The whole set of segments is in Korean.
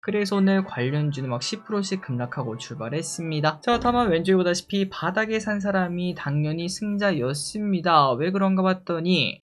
그래서 오늘 관련주는 막 10%씩 급락하고 출발했습니다. 자, 다만 왼쪽에 보다시피 바닥에 산 사람이 당연히 승자였습니다. 왜 그런가 봤더니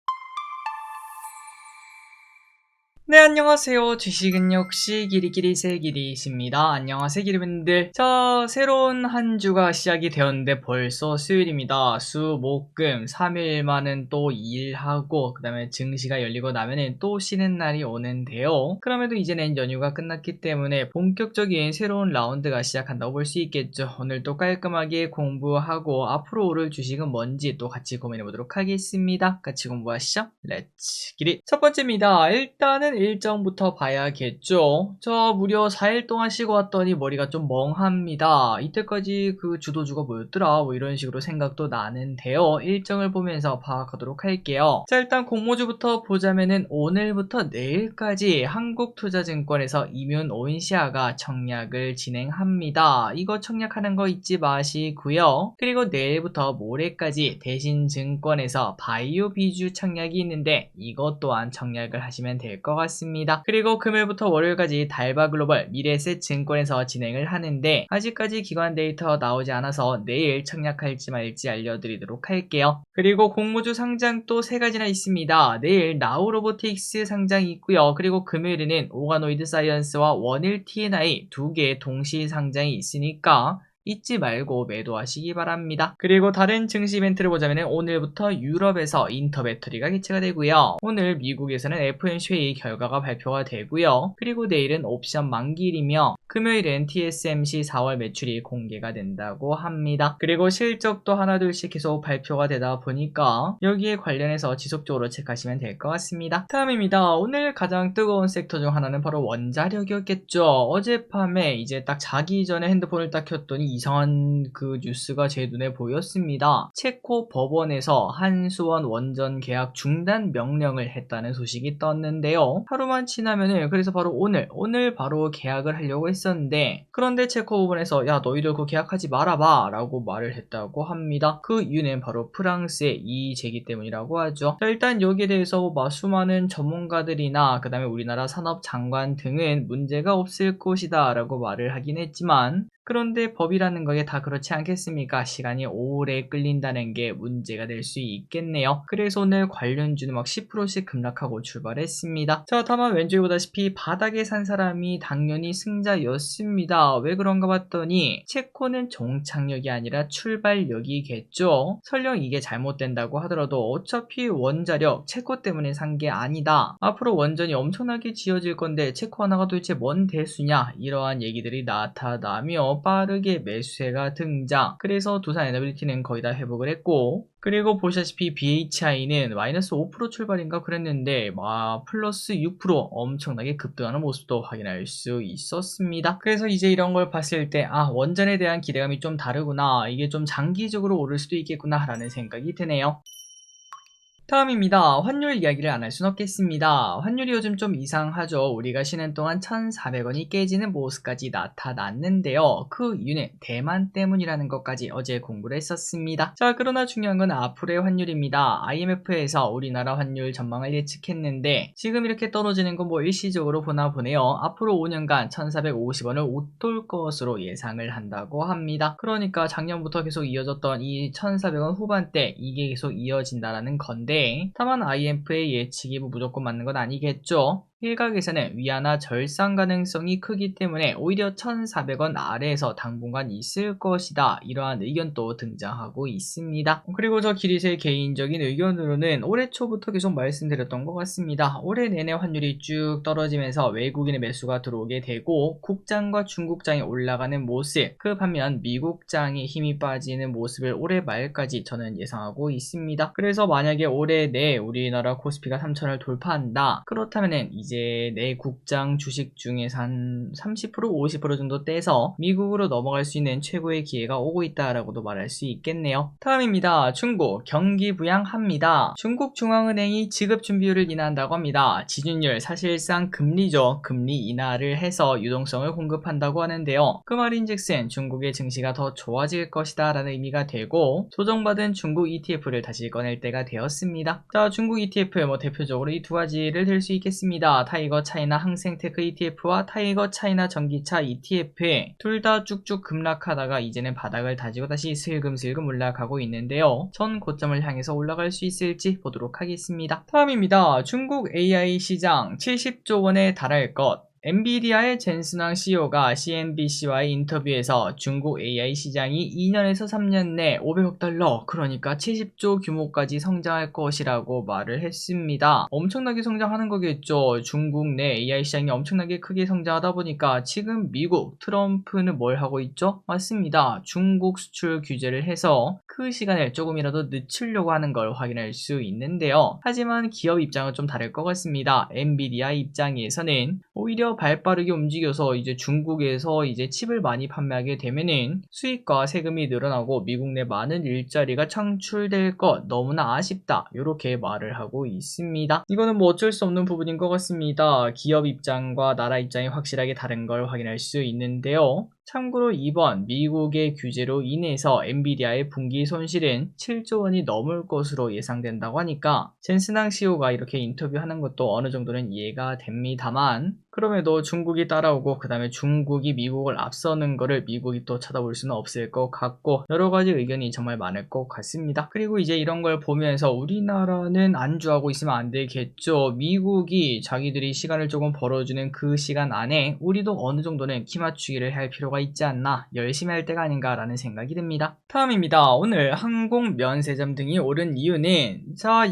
네, 안녕하세요. 주식은 역시 길이길이 새길이십니다. 안녕하세요, 길이분들. 자, 새로운 한 주가 시작이 되었는데 벌써 수요일입니다. 수, 목, 금 3일만은 또 일하고 그 다음에 증시가 열리고 나면은 또 쉬는 날이 오는데요. 그럼에도 이제는 연휴가 끝났기 때문에 본격적인 새로운 라운드가 시작한다고 볼 수 있겠죠. 오늘 또 깔끔하게 공부하고 앞으로 오를 주식은 뭔지 또 같이 고민해보도록 하겠습니다. 같이 공부하시죠. 렛츠 기릿. 첫 번째입니다. 일단은 일정부터 봐야겠죠. 저 무려 4일 동안 쉬고 왔더니 머리가 좀 멍합니다. 이때까지 그 주도주가 뭐였더라 뭐 이런 식으로 생각도 나는데요. 일정을 보면서 파악하도록 할게요. 자, 일단 공모주부터 보자면은 오늘부터 내일까지 한국투자증권에서 이뮨온시아가 청약을 진행합니다. 이거 청약하는 거 잊지 마시고요. 그리고 내일부터 모레까지 대신증권에서 바이오비주 청약이 있는데 이것 또한 청약을 하시면 될 것 같습니다. 그리고 금요일부터 월요일까지 달바글로벌 미래셋증권에서 진행을 하는데 아직까지 기관 데이터 나오지 않아서 내일 청약할지 말지 알려드리도록 할게요. 그리고 공모주 상장 또 3가지나 있습니다. 내일 나우로보틱스 상장이 있고요. 그리고 금요일에는 오가노이드 사이언스와 원일 TNI 2개 동시 상장이 있으니까 잊지 말고 매도하시기 바랍니다. 그리고 다른 증시 이벤트를 보자면 오늘부터 유럽에서 인터배터리가 개최가 되고요. 오늘 미국에서는 FOMC 결과가 발표가 되고요. 그리고 내일은 옵션 만기일이며 금요일은 TSMC 4월 매출이 공개가 된다고 합니다. 그리고 실적도 하나둘씩 계속 발표가 되다 보니까 여기에 관련해서 지속적으로 체크하시면 될 것 같습니다. 다음입니다. 오늘 가장 뜨거운 섹터 중 하나는 바로 원자력이었겠죠. 어젯밤에 이제 딱 자기 전에 핸드폰을 딱 켰더니 이상한 그 뉴스가 제 눈에 보였습니다. 체코 법원에서 한수원 원전 계약 중단 명령을 했다는 소식이 떴는데요. 하루만 지나면은 그래서 바로 오늘 바로 계약을 하려고 했었는데 그런데 체코 법원에서 야 너희들 그 계약하지 말아봐 라고 말을 했다고 합니다. 그 이유는 바로 프랑스의 이의 제기 때문이라고 하죠. 자, 일단 여기에 대해서 수많은 전문가들이나 그 다음에 우리나라 산업장관 등은 문제가 없을 것이다 라고 말을 하긴 했지만 그런데 법이라는 거에 다 그렇지 않겠습니까? 시간이 오래 끌린다는 게 문제가 될 수 있겠네요. 그래서 오늘 관련주는 막 10%씩 급락하고 출발했습니다. 자, 다만 왼쪽에 보다시피 바닥에 산 사람이 당연히 승자였습니다. 왜 그런가 봤더니 체코는 종착역이 아니라 출발역이겠죠. 설령 이게 잘못된다고 하더라도 어차피 원자력 체코 때문에 산 게 아니다. 앞으로 원전이 엄청나게 지어질 건데 체코 하나가 도대체 뭔 대수냐 이러한 얘기들이 나타나며 빠르게 매수세가 등장. 그래서 두산 에너빌리티는 거의 다 회복을 했고 그리고 보시다시피 BHI는 마이너스 5% 출발인가 그랬는데 플러스 6% 엄청나게 급등하는 모습도 확인할 수 있었습니다. 그래서 이제 이런 걸 봤을 때 원전에 대한 기대감이 좀 다르구나. 이게 좀 장기적으로 오를 수도 있겠구나 라는 생각이 드네요. 다음입니다. 환율 이야기를 안 할 순 없겠습니다. 환율이 요즘 좀 이상하죠. 우리가 쉬는 동안 1,400원이 깨지는 모습까지 나타났는데요. 그 이유는 대만 때문이라는 것까지 어제 공부를 했었습니다. 자, 그러나 중요한 건 앞으로의 환율입니다. IMF에서 우리나라 환율 전망을 예측했는데 지금 이렇게 떨어지는 건 일시적으로 보나 보네요. 앞으로 5년간 1,450원을 웃돌 것으로 예상을 한다고 합니다. 그러니까 작년부터 계속 이어졌던 이 1,400원 후반대 이게 계속 이어진다라는 건데 다만 IMF의 예측이 무조건 맞는 건 아니겠죠. 일각에서는 위안화 절상 가능성이 크기 때문에 오히려 1,400원 아래에서 당분간 있을 것이다. 이러한 의견도 등장하고 있습니다. 그리고 저 기리세 개인적인 의견으로는 올해 초부터 계속 말씀드렸던 것 같습니다. 올해 내내 환율이 쭉 떨어지면서 외국인의 매수가 들어오게 되고 국장과 중국장이 올라가는 모습, 그 반면 미국장이 힘이 빠지는 모습을 올해 말까지 저는 예상하고 있습니다. 그래서 만약에 올해 내 우리나라 코스피가 3,000을 돌파한다. 그렇다면은 이제 내 국장 주식 중에서 한 30% 50% 정도 떼서 미국으로 넘어갈 수 있는 최고의 기회가 오고 있다라고도 말할 수 있겠네요. 다음입니다. 중국 경기 부양합니다. 중국 중앙은행이 지급 준비율을 인하한다고 합니다. 지준율 사실상 금리죠. 금리 인하를 해서 유동성을 공급한다고 하는데요. 그 말인즉슨 중국의 증시가 더 좋아질 것이다 라는 의미가 되고 조정받은 중국 ETF를 다시 꺼낼 때가 되었습니다. 자, 중국 ETF 대표적으로 이 두 가지를 들 수 있겠습니다. 있습니다. 타이거 차이나 항생테크 ETF와 타이거 차이나 전기차 ETF 둘 다 쭉쭉 급락하다가 이제는 바닥을 다지고 다시 슬금슬금 올라가고 있는데요. 전 고점을 향해서 올라갈 수 있을지 보도록 하겠습니다. 다음입니다. 중국 AI 시장 70조 원에 달할 것. 엔비디아의 젠슨왕 CEO가 CNBC와의 인터뷰에서 중국 AI 시장이 2년에서 3년 내 500억 달러, 그러니까 70조 규모까지 성장할 것이라고 말을 했습니다. 엄청나게 성장하는 거겠죠. 중국 내 AI 시장이 엄청나게 크게 성장하다 보니까 지금 미국 트럼프는 뭘 하고 있죠? 맞습니다. 중국 수출 규제를 해서 그 시간을 조금이라도 늦추려고 하는 걸 확인할 수 있는데요. 하지만 기업 입장은 좀 다를 것 같습니다. 엔비디아 입장에서는 오히려 발빠르게 움직여서 이제 중국에서 이제 칩을 많이 판매하게 되면은 수익과 세금이 늘어나고 미국 내 많은 일자리가 창출될 것, 너무나 아쉽다, 이렇게 말을 하고 있습니다. 이거는 뭐 어쩔 수 없는 부분인 것 같습니다. 기업 입장과 나라 입장이 확실하게 다른 걸 확인할 수 있는데요. 참고로 이번 미국의 규제로 인해서 엔비디아의 분기 손실은 7조 원이 넘을 것으로 예상된다고 하니까 젠슨왕 CEO가 이렇게 인터뷰하는 것도 어느 정도는 이해가 됩니다만, 그럼에도 중국이 따라오고 그 다음에 중국이 미국을 앞서는 거를 미국이 또 쳐다볼 수는 없을 것 같고, 여러 가지 의견이 정말 많을 것 같습니다. 그리고 이제 이런 걸 보면서 우리나라는 안주하고 있으면 안 되겠죠. 미국이 자기들이 시간을 조금 벌어주는 그 시간 안에 우리도 어느 정도는 키 맞추기를 할 필요가 있지 않나, 열심히 할 때가 아닌가라는 생각이 듭니다. 다음입니다. 오늘 항공, 면세점 등이 오른 이유는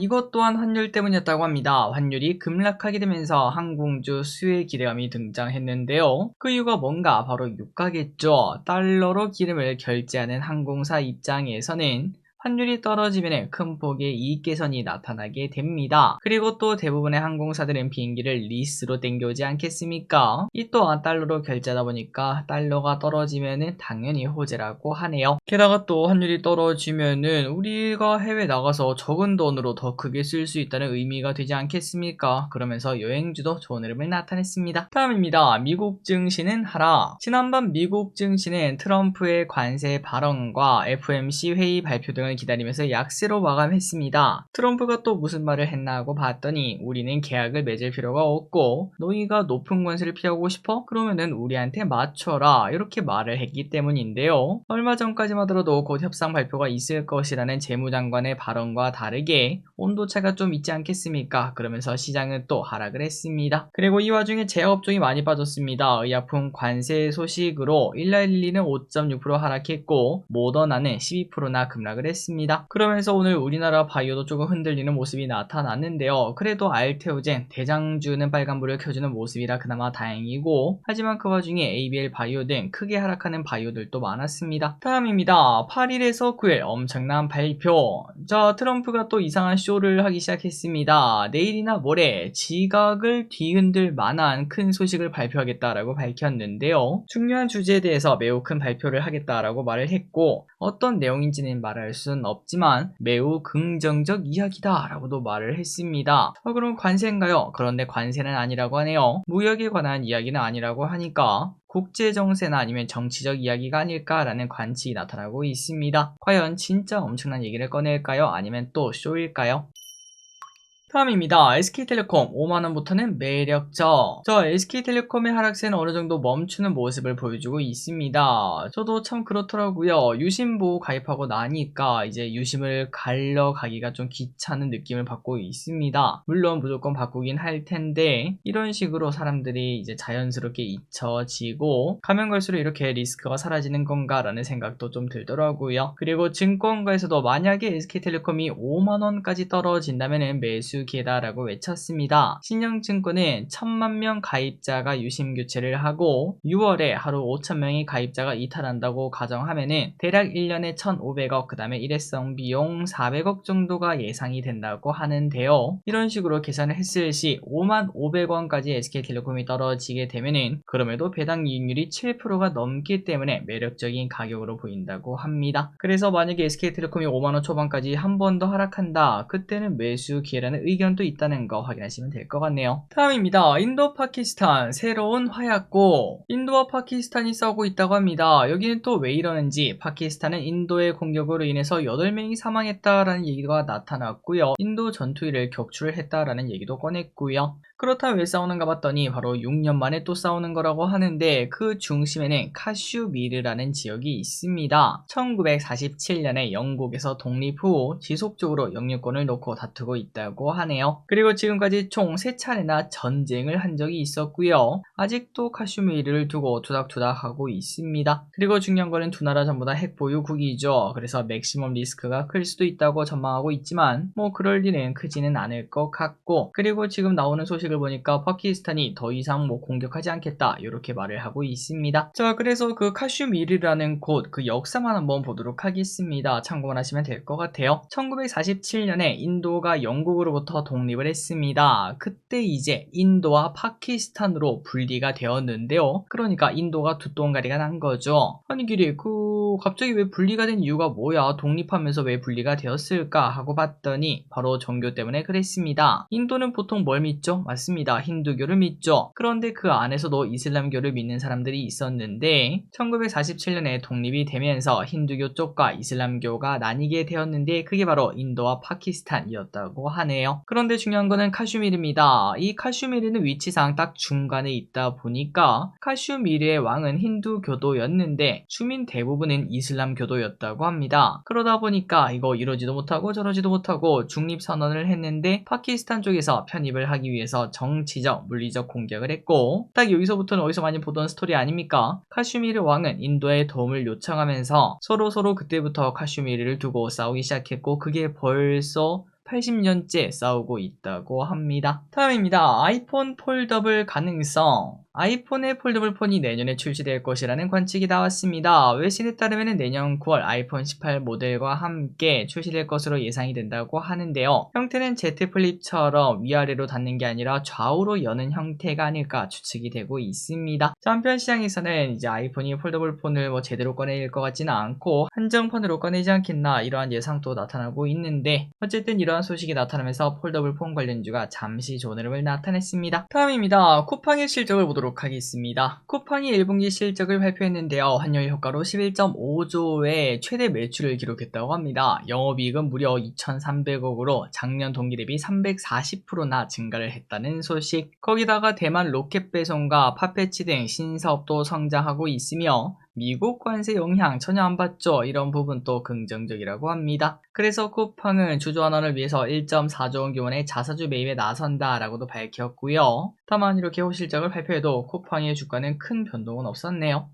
이것 또한 환율 때문이었다고 합니다. 환율이 급락하게 되면서 항공주 수혜 기대감이 등장했는데요. 그 이유가 뭔가 바로 유가겠죠. 달러로 기름을 결제하는 항공사 입장에서는 환율이 떨어지면 큰 폭의 이익 개선이 나타나게 됩니다. 그리고 또 대부분의 항공사들은 비행기를 리스로 땡겨오지 않겠습니까? 이 또한 달러로 결제하다 보니까 달러가 떨어지면 당연히 호재라고 하네요. 게다가 또 환율이 떨어지면 우리가 해외 나가서 적은 돈으로 더 크게 쓸 수 있다는 의미가 되지 않겠습니까? 그러면서 여행주도 좋은 흐름을 나타냈습니다. 다음입니다. 미국 증시는 하락. 지난번 미국 증시는 트럼프의 관세 발언과 FOMC 회의 발표 등을 기다리면서 약세로 마감했습니다. 트럼프가 또 무슨 말을 했나 하고 봤더니 우리는 계약을 맺을 필요가 없고 너희가 높은 관세를 피하고 싶어? 그러면은 우리한테 맞춰라, 이렇게 말을 했기 때문인데요. 얼마 전까지만 하더라도 곧 협상 발표가 있을 것이라는 재무장관의 발언과 다르게 온도차가 좀 있지 않겠습니까? 그러면서 시장은 또 하락을 했습니다. 그리고 이 와중에 제약업종이 많이 빠졌습니다. 의약품 관세 소식으로 일라일리는 5.6% 하락했고 모더나는 12%나 급락을 했습니다. 그러면서 오늘 우리나라 바이오도 조금 흔들리는 모습이 나타났는데요. 그래도 알테오젠, 대장주는 빨간불을 켜주는 모습이라 그나마 다행이고, 하지만 그 와중에 ABL 바이오 등 크게 하락하는 바이오들도 많았습니다. 다음입니다. 8일에서 9일 엄청난 발표. 트럼프가 또 이상한 쇼를 하기 시작했습니다. 내일이나 모레 지각을 뒤흔들 만한 큰 소식을 발표하겠다라고 밝혔는데요. 중요한 주제에 대해서 매우 큰 발표를 하겠다라고 말을 했고, 어떤 내용인지는 말할 수는 없지만 매우 긍정적 이야기다 라고도 말을 했습니다. 그럼 관세인가요? 그런데 관세는 아니라고 하네요. 무역에 관한 이야기는 아니라고 하니까 국제정세나 아니면 정치적 이야기가 아닐까라는 관측이 나타나고 있습니다. 과연 진짜 엄청난 얘기를 꺼낼까요? 아니면 또 쇼일까요? 다음입니다. SK텔레콤 5만원부터는 매력적. SK텔레콤의 하락세는 어느정도 멈추는 모습을 보여주고 있습니다. 저도 참 그렇더라고요. 유심보호 가입하고 나니까 이제 유심을 갈러가기가 좀 귀찮은 느낌을 받고 있습니다. 물론 무조건 바꾸긴 할 텐데 이런 식으로 사람들이 이제 자연스럽게 잊혀지고 가면 갈수록 이렇게 리스크가 사라지는 건가라는 생각도 좀 들더라고요. 그리고 증권가에서도 만약에 SK텔레콤이 5만원까지 떨어진다면 매수 기회다라고 외쳤습니다. 신영증권은 1000만명 가입자가 유심 교체를 하고 6월에 하루 5000명의 가입자가 이탈한다고 가정하면은 대략 1년에 1500억, 그 다음에 일회성 비용 400억 정도가 예상이 된다고 하는데요. 이런 식으로 계산을 했을 시 55,500원까지 SK텔레콤이 떨어지게 되면은 그럼에도 배당 이익률이 7%가 넘기 때문에 매력적인 가격으로 보인다고 합니다. 그래서 만약에 SK텔레콤이 5만원 초반까지 한 번 더 하락한다, 그때는 매수 기회라는 의견도 있다는 거 확인하시면 될 것 같네요. 다음입니다. 인도 파키스탄 새로운 화약고. 인도와 파키스탄이 싸우고 있다고 합니다. 여기는 또 왜 이러는지, 파키스탄은 인도의 공격으로 인해서 8명이 사망했다라는 얘기가 나타났고요. 인도 전투기를 격추를 했다라는 얘기도 꺼냈고요. 그렇다면 왜 싸우는가 봤더니 바로 6년 만에 또 싸우는 거라고 하는데 그 중심에는 카슈미르라는 지역이 있습니다. 1947년에 영국에서 독립 후 지속적으로 영유권을 놓고 다투고 있다고 하네요. 그리고 지금까지 총 3차례나 전쟁을 한 적이 있었고요. 아직도 카슈미르를 두고 투닥투닥하고 있습니다. 그리고 중요한 거는 두 나라 전부 다 핵보유국이죠. 그래서 맥시멈 리스크가 클 수도 있다고 전망하고 있지만 뭐 그럴 일은 크지는 않을 것 같고, 그리고 지금 나오는 소식을 보니까 파키스탄이 더 이상 뭐 공격하지 않겠다 이렇게 말을 하고 있습니다. 자, 그래서 그 카슈미르라는 곳 그 역사만 한번 보도록 하겠습니다. 참고만 하시면 될 것 같아요. 1947년에 인도가 영국으로부터 독립을 했습니다. 그때 이제 인도와 파키스탄으로 분리가 되었는데요. 그러니까 인도가 두똥가리가 난 거죠. 아니 길이 갑자기 왜 분리가 된 이유가 뭐야? 독립하면서 왜 분리가 되었을까 하고 봤더니 바로 종교 때문에 그랬습니다. 인도는 보통 뭘 믿죠? 맞습니다. 힌두교를 믿죠. 그런데 그 안에서도 이슬람교를 믿는 사람들이 있었는데 1947년에 독립이 되면서 힌두교 쪽과 이슬람교가 나뉘게 되었는데 그게 바로 인도와 파키스탄이었다고 하네요. 그런데 중요한 거는 카슈미르입니다. 이 카슈미르는 위치상 딱 중간에 있다 보니까 카슈미르의 왕은 힌두교도였는데 주민 대부분은 이슬람교도였다고 합니다. 그러다 보니까 이거 이러지도 못하고 저러지도 못하고 중립선언을 했는데 파키스탄 쪽에서 편입을 하기 위해서 정치적, 물리적 공격을 했고, 딱 여기서부터는 어디서 많이 보던 스토리 아닙니까? 카슈미르 왕은 인도의 도움을 요청하면서 서로 그때부터 카슈미르를 두고 싸우기 시작했고 그게 벌써 80년째 싸우고 있다고 합니다. 다음입니다. 아이폰 폴더블 가능성. 아이폰의 폴더블 폰이 내년에 출시될 것이라는 관측이 나왔습니다. 외신에 따르면 내년 9월 아이폰 18 모델과 함께 출시될 것으로 예상이 된다고 하는데요. 형태는 Z 플립처럼 위아래로 닫는 게 아니라 좌우로 여는 형태가 아닐까 추측이 되고 있습니다. 한편 시장에서는 이제 아이폰이 폴더블 폰을 뭐 제대로 꺼낼 것 같지는 않고 한정판으로 꺼내지 않겠나 이러한 예상도 나타나고 있는데, 어쨌든 이러한 소식이 나타나면서 폴더블 폰 관련주가 잠시 좋은 흐름을 나타냈습니다. 다음입니다. 쿠팡의 실적을 보도록 하겠습니다. 쿠팡이 1분기 실적을 발표했는데요. 환율 효과로 11.5조의 최대 매출을 기록했다고 합니다. 영업이익은 무려 2,300억으로 작년 동기 대비 340%나 증가를 했다는 소식. 거기다가 대만 로켓 배송과 팟패치 등 신사업도 성장하고 있으며 미국 관세 영향 전혀 안 받죠. 이런 부분도 긍정적이라고 합니다. 그래서 쿠팡은 주주환원을 위해서 1.4조 원 규모의 자사주 매입에 나선다라고도 밝혔고요. 다만 이렇게 호실적을 발표해도 쿠팡의 주가는 큰 변동은 없었네요.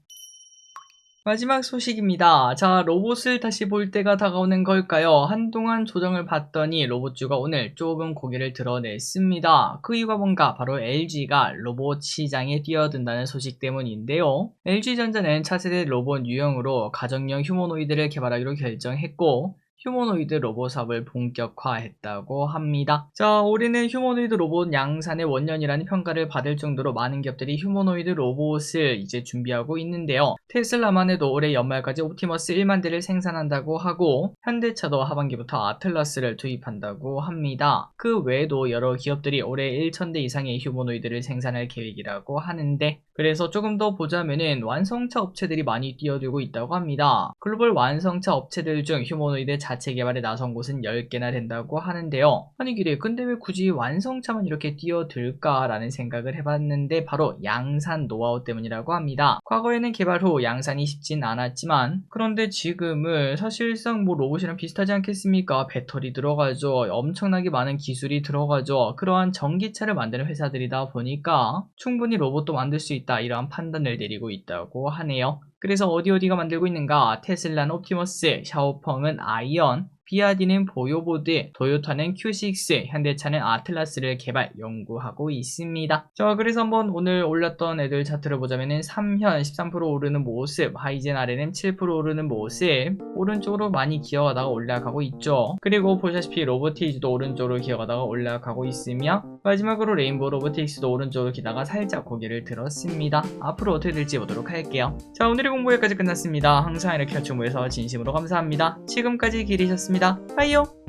마지막 소식입니다. 자, 로봇을 다시 볼 때가 다가오는 걸까요? 한동안 조정을 받더니 로봇주가 오늘 조금 고개를 드러냈습니다. 그 이유가 뭔가? 바로 LG가 로봇 시장에 뛰어든다는 소식 때문인데요. LG전자는 차세대 로봇 유형으로 가정용 휴머노이드를 개발하기로 결정했고 휴머노이드 로봇 사업을 본격화했다고 합니다. 자, 올해는 휴머노이드 로봇 양산의 원년이라는 평가를 받을 정도로 많은 기업들이 휴머노이드 로봇을 이제 준비하고 있는데요. 테슬라만 해도 올해 연말까지 옵티머스 1만 대를 생산한다고 하고 현대차도 하반기부터 아틀라스를 투입한다고 합니다. 그 외에도 여러 기업들이 올해 1,000대 이상의 휴머노이드를 생산할 계획이라고 하는데, 그래서 조금 더 보자면은 완성차 업체들이 많이 뛰어들고 있다고 합니다. 글로벌 완성차 업체들 중 휴머노이드 자체 개발에 나선 곳은 10개나 된다고 하는데요. 아니 길에 근데 왜 굳이 완성차만 이렇게 뛰어들까라는 생각을 해봤는데 바로 양산 노하우 때문이라고 합니다. 과거에는 개발 후 양산이 쉽진 않았지만 그런데 지금은 사실상 뭐 로봇이랑 비슷하지 않겠습니까? 배터리 들어가죠. 엄청나게 많은 기술이 들어가죠. 그러한 전기차를 만드는 회사들이다 보니까 충분히 로봇도 만들 수 있다 이러한 판단을 내리고 있다고 하네요. 그래서 어디가 만들고 있는가? 테슬라는 옵티머스, 샤오펑은 아이언, 비아디는 보요보드, 도요타는 Q6, 현대차는 아틀라스를 개발, 연구하고 있습니다. 자, 그래서 한번 오늘 올랐던 애들 차트를 보자면은 3현 13% 오르는 모습, 하이젠 RNM 7% 오르는 모습, 오른쪽으로 많이 기어가다가 올라가고 있죠. 그리고 보시다시피 로보티즈도 오른쪽으로 기어가다가 올라가고 있으며 마지막으로 레인보우 로보틱스도 오른쪽으로 기다가 살짝 고개를 들었습니다. 앞으로 어떻게 될지 보도록 할게요. 자, 오늘의 공부 여기까지 끝났습니다. 항상 이렇게 같이 공부해서 진심으로 감사합니다. 지금까지 길이셨습니다. 빠이요.